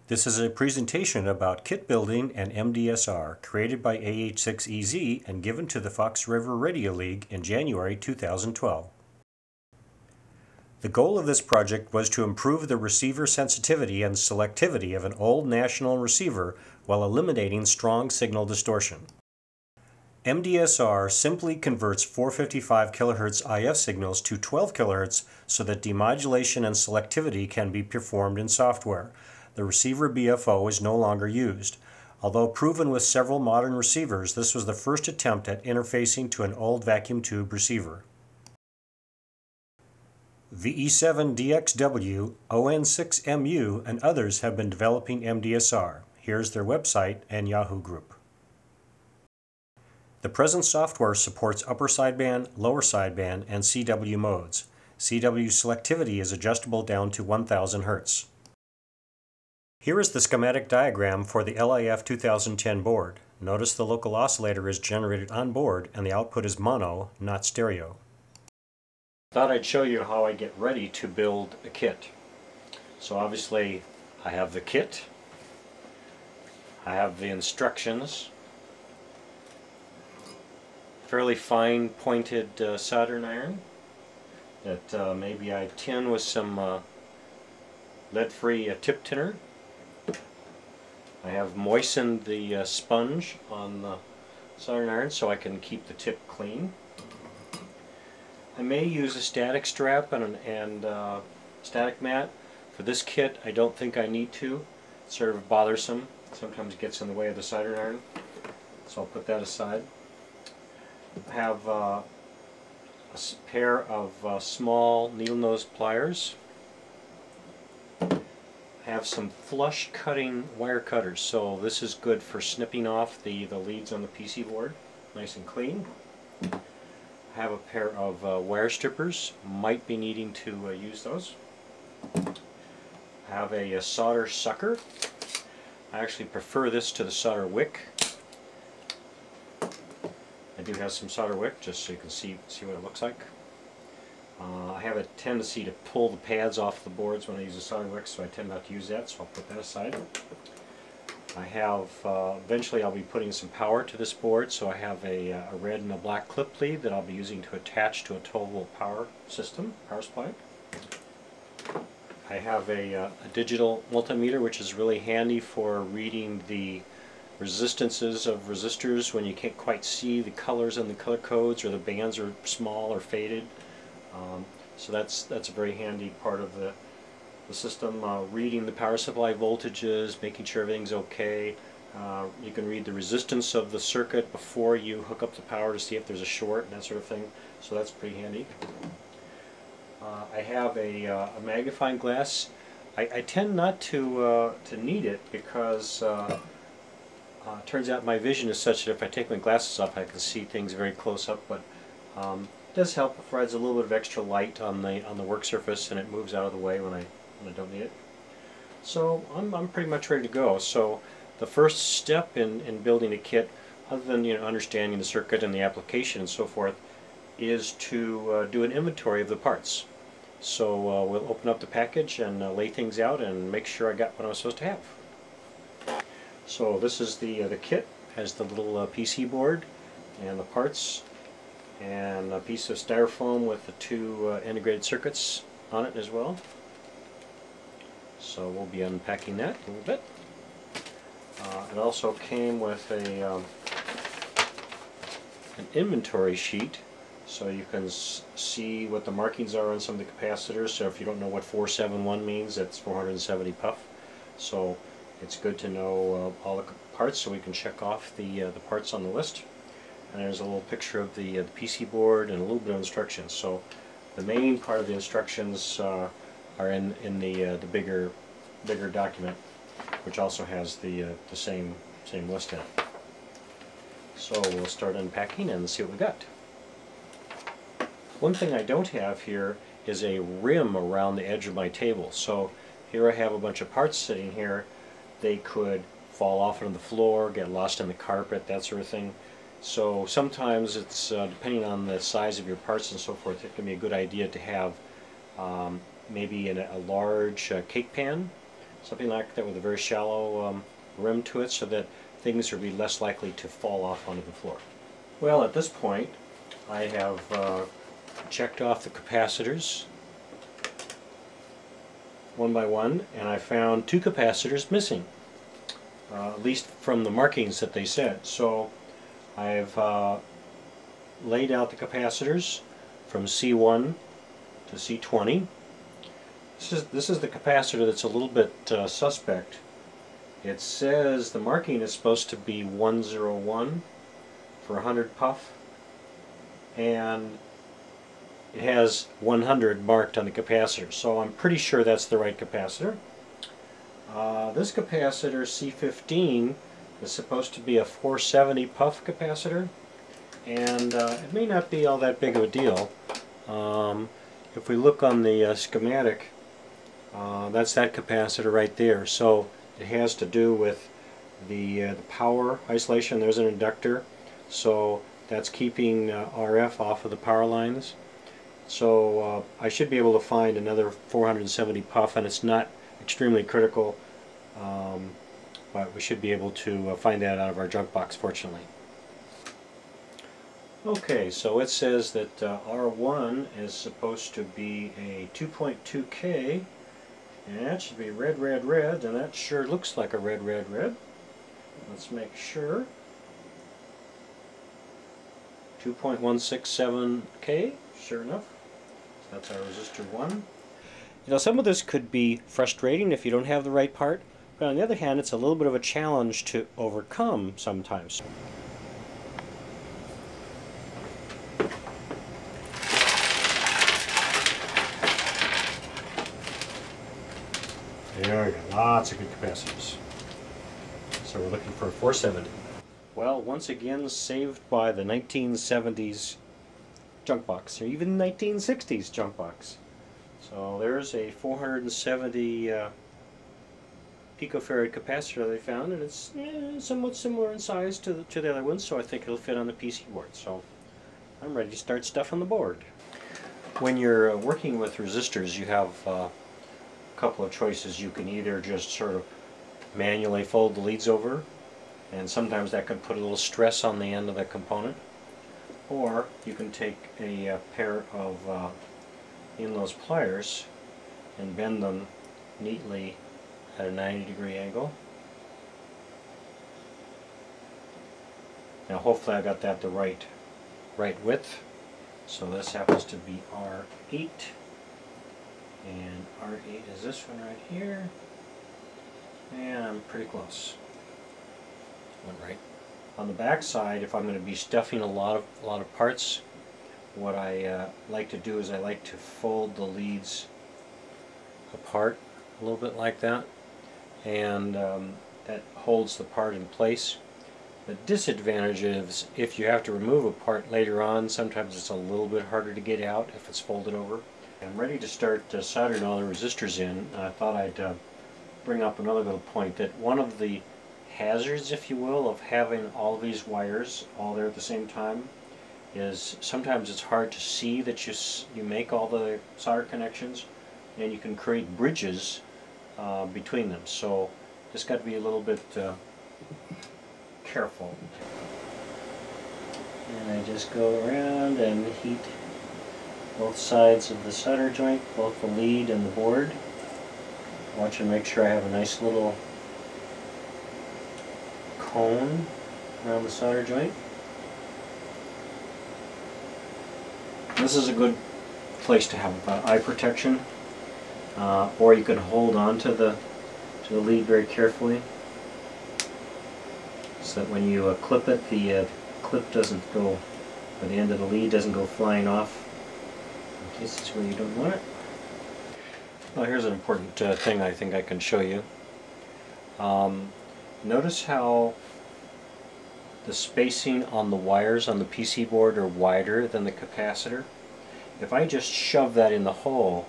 This is a presentation about kit building and MDSR, created by AH6EZ and given to the Fox River Radio League in January 2012. The goal of this project was to improve the receiver sensitivity and selectivity of an old national receiver while eliminating strong signal distortion. MDSR simply converts 455 kHz IF signals to 12 kHz so that demodulation and selectivity can be performed in software. The receiver BFO is no longer used. Although proven with several modern receivers, this was the first attempt at interfacing to an old vacuum tube receiver. VE7DXW, ON6MU, and others have been developing MDSR. Here's their website and Yahoo group. The present software supports upper sideband, lower sideband, and CW modes. CW selectivity is adjustable down to 1000 Hz. Here is the schematic diagram for the LIF2010 board. Notice the local oscillator is generated on board and the output is mono, not stereo. Thought I'd show you how I get ready to build a kit. So obviously I have the kit, I have the instructions, fairly fine pointed soldering iron that maybe I tin with some lead-free tip tinner. I have moistened the sponge on the soldering iron so I can keep the tip clean. I may use a static strap and static mat. For this kit I don't think I need to. It's sort of bothersome. Sometimes it gets in the way of the soldering iron. So I'll put that aside. I have a pair of small needle nose pliers. I have some flush cutting wire cutters, so this is good for snipping off the leads on the PC board, nice and clean. I have a pair of wire strippers, might be needing to use those. I have a solder sucker. I actually prefer this to the solder wick. I do have some solder wick just so you can see what it looks like. I have a tendency to pull the pads off the boards when I use a solder wick, so I tend not to use that, so I'll put that aside. I have, eventually I'll be putting some power to this board, so I have a red and a black clip lead that I'll be using to attach to a 12-volt power system, power supply. I have a digital multimeter, which is really handy for reading the resistances of resistors when you can't quite see the colors and the color codes, or the bands are small or faded. So that's a very handy part of the system. Reading the power supply voltages, making sure everything's okay. You can read the resistance of the circuit before you hook up the power to see if there's a short and that sort of thing. So that's pretty handy. I have a magnifying glass. I tend not to need it because it turns out my vision is such that if I take my glasses off I can see things very close up, but it does help. It provides a little bit of extra light on the work surface, and it moves out of the way when I don't need it. So I'm pretty much ready to go. So the first step in building a kit, other than understanding the circuit and the application and so forth, is to do an inventory of the parts. So we'll open up the package and lay things out and make sure I got what I was supposed to have. So this is the kit. It has the little PC board and the parts, and a piece of styrofoam with the two integrated circuits on it as well. So we'll be unpacking that a little bit. It also came with an inventory sheet, so you can see what the markings are on some of the capacitors. So if you don't know what 471 means, that's 470 puff. So it's good to know all the parts so we can check off the parts on the list. And there's a little picture of the PC board and a little bit of instructions. So the main part of the instructions are in the bigger document, which also has the same list in it. So we'll start unpacking and see what we got. One thing I don't have here is a rim around the edge of my table. So here I have a bunch of parts sitting here. They could fall off onto the floor, get lost in the carpet, that sort of thing. So sometimes it's, depending on the size of your parts and so forth, it can be a good idea to have maybe a large cake pan something like that with a very shallow rim to it so that things will be less likely to fall off onto the floor. Well, at this point I have checked off the capacitors one by one, and I found 2 capacitors missing, at least from the markings that they said. So I've laid out the capacitors from C1 to C20. This is the capacitor that's a little bit suspect. It says the marking is supposed to be 101 for 100 puff, and it has 100 marked on the capacitor, so I'm pretty sure that's the right capacitor. This capacitor, C15, is supposed to be a 470 puff capacitor, and it may not be all that big of a deal. If we look on the schematic, that's that capacitor right there, so it has to do with the power isolation. There's an inductor, so that's keeping RF off of the power lines. So I should be able to find another 470 puff, and it's not extremely critical, but we should be able to find that out of our junk box, fortunately. Okay, so it says that R1 is supposed to be a 2.2K, and that should be red, red, red, and that sure looks like a red, red, red. Let's make sure. 2.167K, sure enough. So that's our resistor 1. You know, some of this could be frustrating if you don't have the right part, but on the other hand, it's a little bit of a challenge to overcome sometimes. There we go, lots of good capacitors. So we're looking for a 470. Well, once again, saved by the 1970s junk box, or even 1960s junk box. So there's a 470 picofarad capacitor they found, and it's somewhat similar in size to the other ones, so I think it'll fit on the PC board. So I'm ready to start stuff on the board. When you're working with resistors, you have a couple of choices. You can either just sort of manually fold the leads over, and sometimes that can put a little stress on the end of the component, or you can take a pair of in-nose pliers and bend them neatly at a 90-degree angle. Now hopefully I got that the right width. So this happens to be R8, and R8 is this one right here, and I'm pretty close. Went right. On the back side, if I'm going to be stuffing a lot of parts, what I like to do is I like to fold the leads apart a little bit like that, and that holds the part in place. The disadvantage is if you have to remove a part later on, sometimes it's a little bit harder to get out if it's folded over. I'm ready to start soldering all the resistors in. I thought I'd bring up another little point, that one of the hazards, if you will, of having all these wires all there at the same time is sometimes it's hard to see that you make all the solder connections, and you can create bridges between them. So just got to be a little bit careful. And I just go around and heat both sides of the solder joint, both the lead and the board. Watch and make sure I have a nice little cone around the solder joint. This is a good place to have eye protection, or you can hold on to the lead very carefully, so that when you clip it, the clip doesn't go, or the end of the lead doesn't go flying off, in case it's where you don't want it. Well, here's an important thing I think I can show you. Notice how the spacing on the wires on the PC board are wider than the capacitor. If I just shove that in the hole,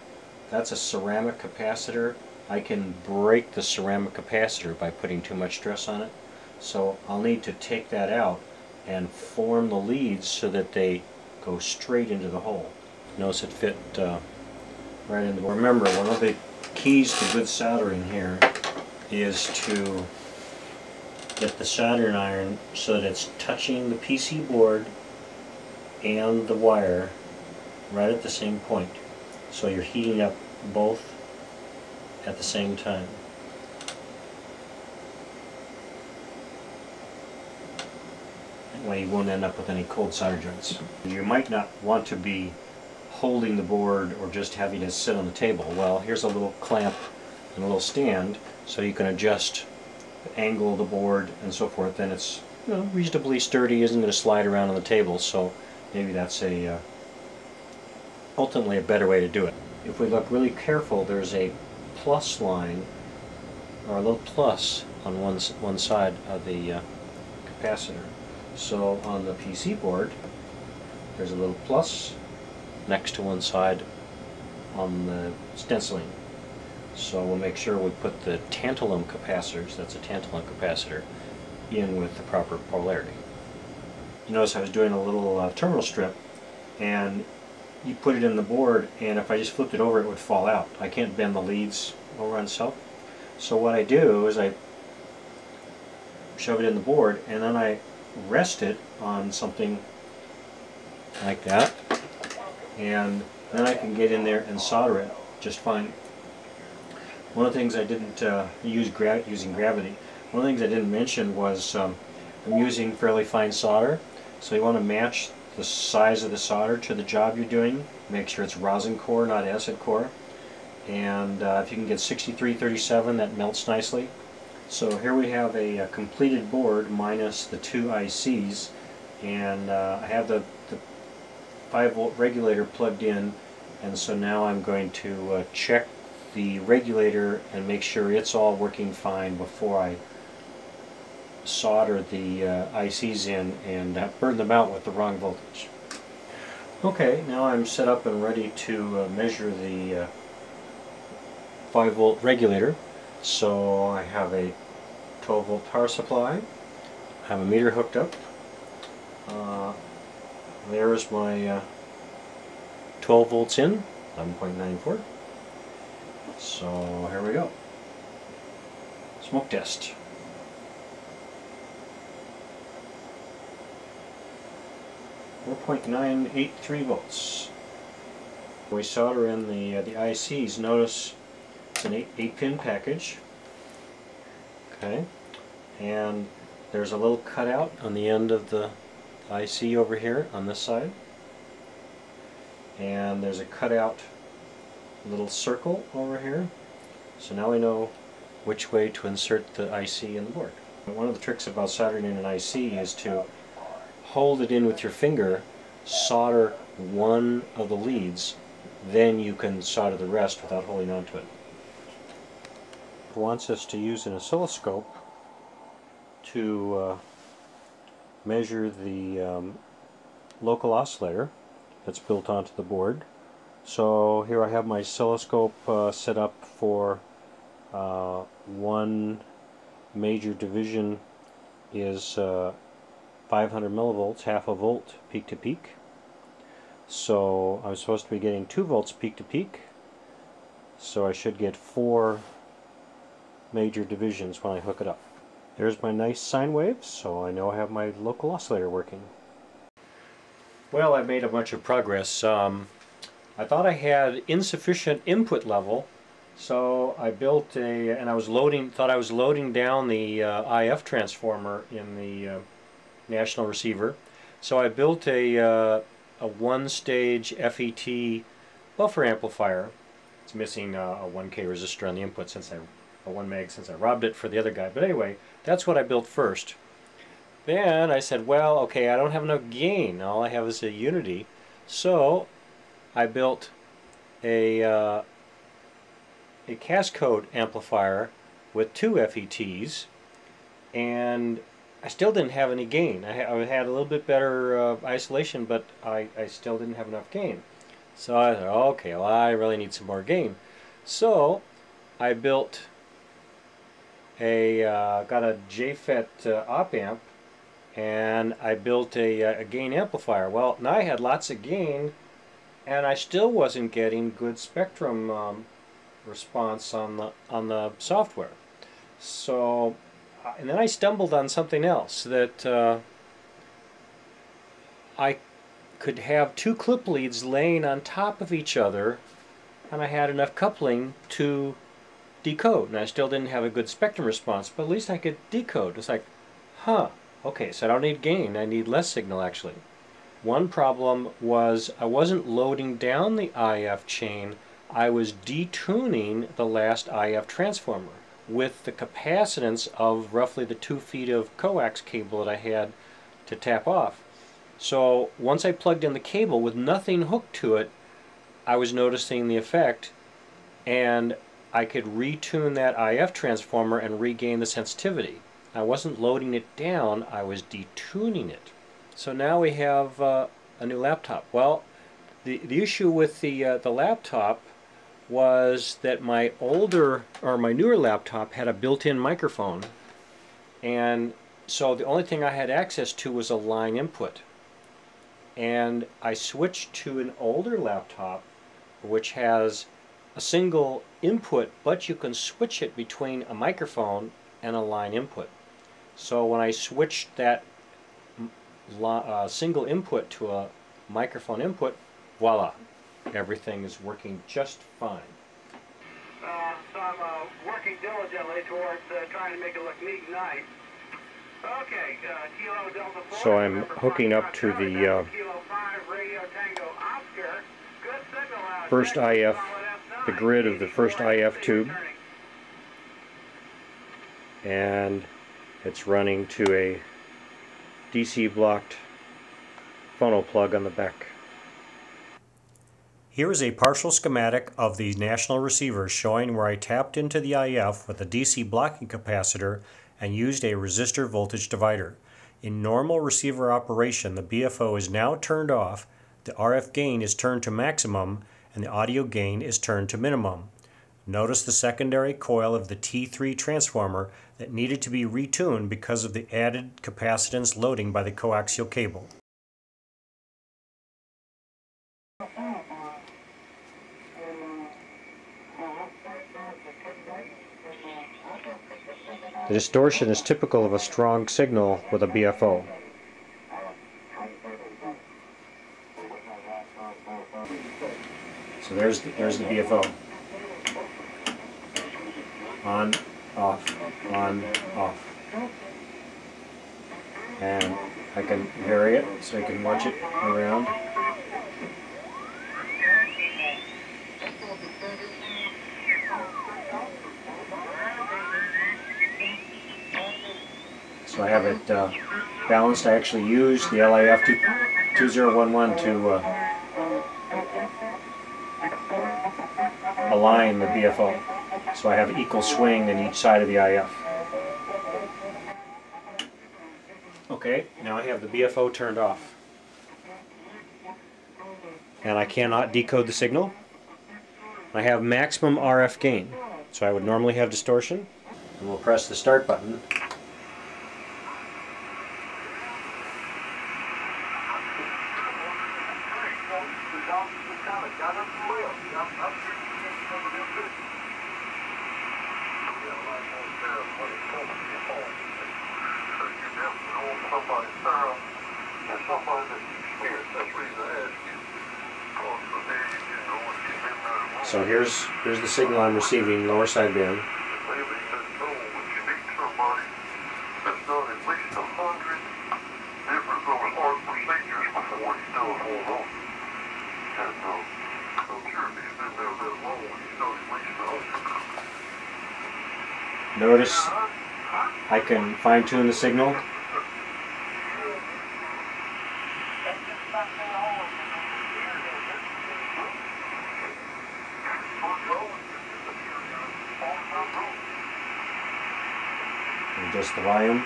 that's a ceramic capacitor. I can break the ceramic capacitor by putting too much stress on it. So I'll need to take that out and form the leads so that they go straight into the hole. Notice it fit right in the board. Remember, one of the keys to good soldering here is to get the soldering iron so that it's touching the PC board and the wire right at the same point. So you're heating up both at the same time. That way you won't end up with any cold solder joints. You might not want to be holding the board or just having it sit on the table. Well, here's a little clamp and a little stand so you can adjust the angle of the board and so forth. Then it's, you know, reasonably sturdy, isn't going to slide around on the table, so maybe that's ultimately a better way to do it. If we look really careful, there's a plus line, or a little plus on one side of the capacitor. So on the PC board, there's a little plus next to one side on the stenciling. So we'll make sure we put the tantalum capacitors, that's a tantalum capacitor, in with the proper polarity. You notice I was doing a little terminal strip, and you put it in the board, and if I just flipped it over it would fall out. I can't bend the leads over on itself. So what I do is I shove it in the board, and then I rest it on something like that, and then I can get in there and solder it just fine. One of the things I didn't using gravity, one of the things I didn't mention was I'm using fairly fine solder, so you want to match the size of the solder to the job you're doing. Make sure it's rosin core, not acid core. And if you can get 6337, that melts nicely. So here we have a completed board minus the two ICs, and I have the 5-volt regulator plugged in, and so now I'm going to check the regulator and make sure it's all working fine before I solder the ICs in and burn them out with the wrong voltage. Okay, now I'm set up and ready to measure the 5-volt regulator. So I have a 12-volt power supply. I have a meter hooked up. There's my 12 volts in, 11.94. So here we go. Smoke test. .983 volts. We solder in the ICs. Notice it's an 8-pin package. Okay, and there's a little cutout on the end of the IC over here on this side, and there's a cutout little circle over here. So now we know which way to insert the IC in the board. One of the tricks about soldering in an IC is to hold it in with your finger, solder one of the leads, then you can solder the rest without holding on to it. It wants us to use an oscilloscope to measure the local oscillator that's built onto the board. So here I have my oscilloscope set up for one major division is 500 millivolts, half a volt peak to peak. So I'm supposed to be getting 2 volts peak to peak, so I should get 4 major divisions when I hook it up. There's my nice sine waves, so I know I have my local oscillator working. Well, I made a bunch of progress. I thought I had insufficient input level, so I built and I was thought I was loading down the IF transformer in the national receiver. So I built a one-stage FET buffer amplifier. It's missing a 1K resistor on the input since a 1 meg since I robbed it for the other guy. But anyway, that's what I built first. Then I said, well, okay, I don't have enough gain. All I have is a unity. So I built a cascode amplifier with 2 FETs, and I still didn't have any gain. I had a little bit better isolation, but I still didn't have enough gain. So I thought, okay, well, I really need some more gain. So I built got a JFET op amp, and I built a gain amplifier. Well, now I had lots of gain, and I still wasn't getting good spectrum response on the software. So, and then I stumbled on something else, that I could have two clip leads laying on top of each other, and I had enough coupling to decode. And I still didn't have a good spectrum response, but at least I could decode. It's like, huh, okay, so I don't need gain, I need less signal actually. One problem was I wasn't loading down the IF chain, I was detuning the last IF transformer with the capacitance of roughly the 2 feet of coax cable that I had to tap off. So once I plugged in the cable with nothing hooked to it, I was noticing the effect, and I could retune that IF transformer and regain the sensitivity. I wasn't loading it down, I was detuning it. So now we have a new laptop. Well, the issue with the laptop was that my newer laptop had a built-in microphone, and so the only thing I had access to was a line input. And I switched to an older laptop which has a single input, but you can switch it between a microphone and a line input. So when I switched that single input to a microphone input, voila, everything is working just fine. So I'm working diligently towards trying to make it look neat and nice. Okay, Kilo Delta 4. So I'm hooking up to the Kilo 5 Radio Tango Oscar. Good signal out. first IF, the grid of the first IF tube, and it's running to a DC blocked phono plug on the back. Here is a partial schematic of the national receiver showing where I tapped into the IF with a DC blocking capacitor and used a resistor voltage divider. In normal receiver operation, the BFO is now turned off, the RF gain is turned to maximum, and the audio gain is turned to minimum. Notice the secondary coil of the T3 transformer that needed to be retuned because of the added capacitance loading by the coaxial cable. The distortion is typical of a strong signal with a BFO. So there's the BFO. On, off. And I can vary it so I can watch it around. So I have it balanced. I actually use the LIF2010 to align the BFO. So I have equal swing in each side of the IF. Okay, now I have the BFO turned off. And I cannot decode the signal. I have maximum RF gain. So I would normally have distortion. And we'll press the start button. So here's the signal I'm receiving, lower sideband. Notice I can fine-tune the signal. Adjust the volume.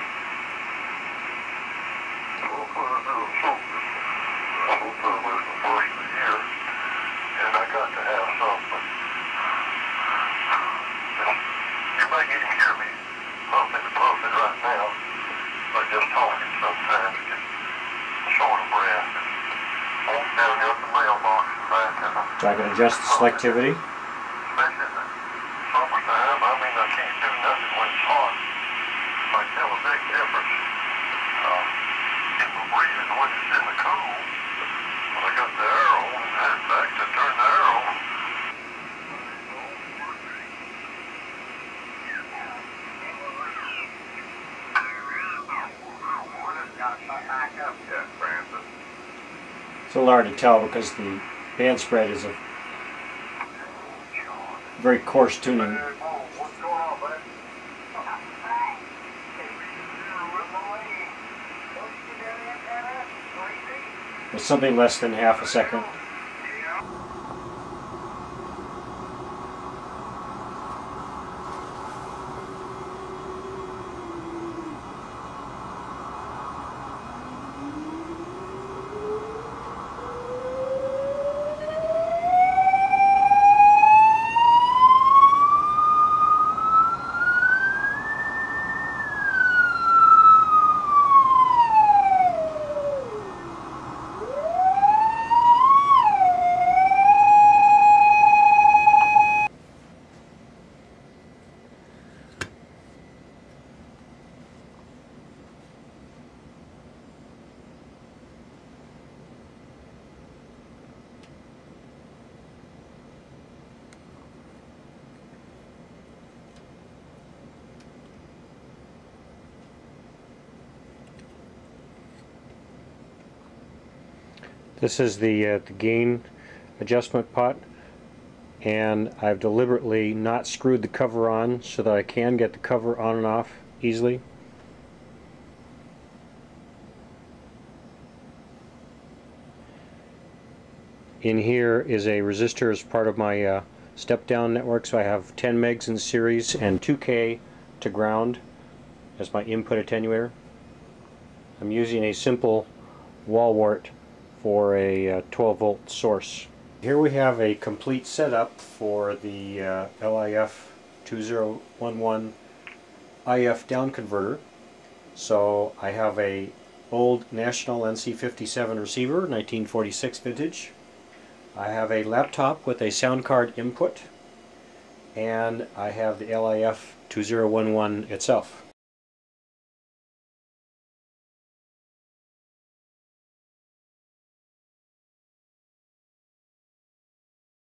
So I can adjust the selectivity. Yes, Francis. It's a little hard to tell because the band spread is a very coarse tuning. What's going on, bud? With something less than half a second. This is the gain adjustment pot, and I've deliberately not screwed the cover on so that I can get the cover on and off easily. In here is a resistor as part of my step down network, so I have 10 megs in series and 2K to ground as my input attenuator. I'm using a simple wall wart for a 12 volt source. Here we have a complete setup for the LIF2010 IF down converter. So I have a old National NC57 receiver, 1946 vintage. I have a laptop with a sound card input, and I have the LIF2011 itself.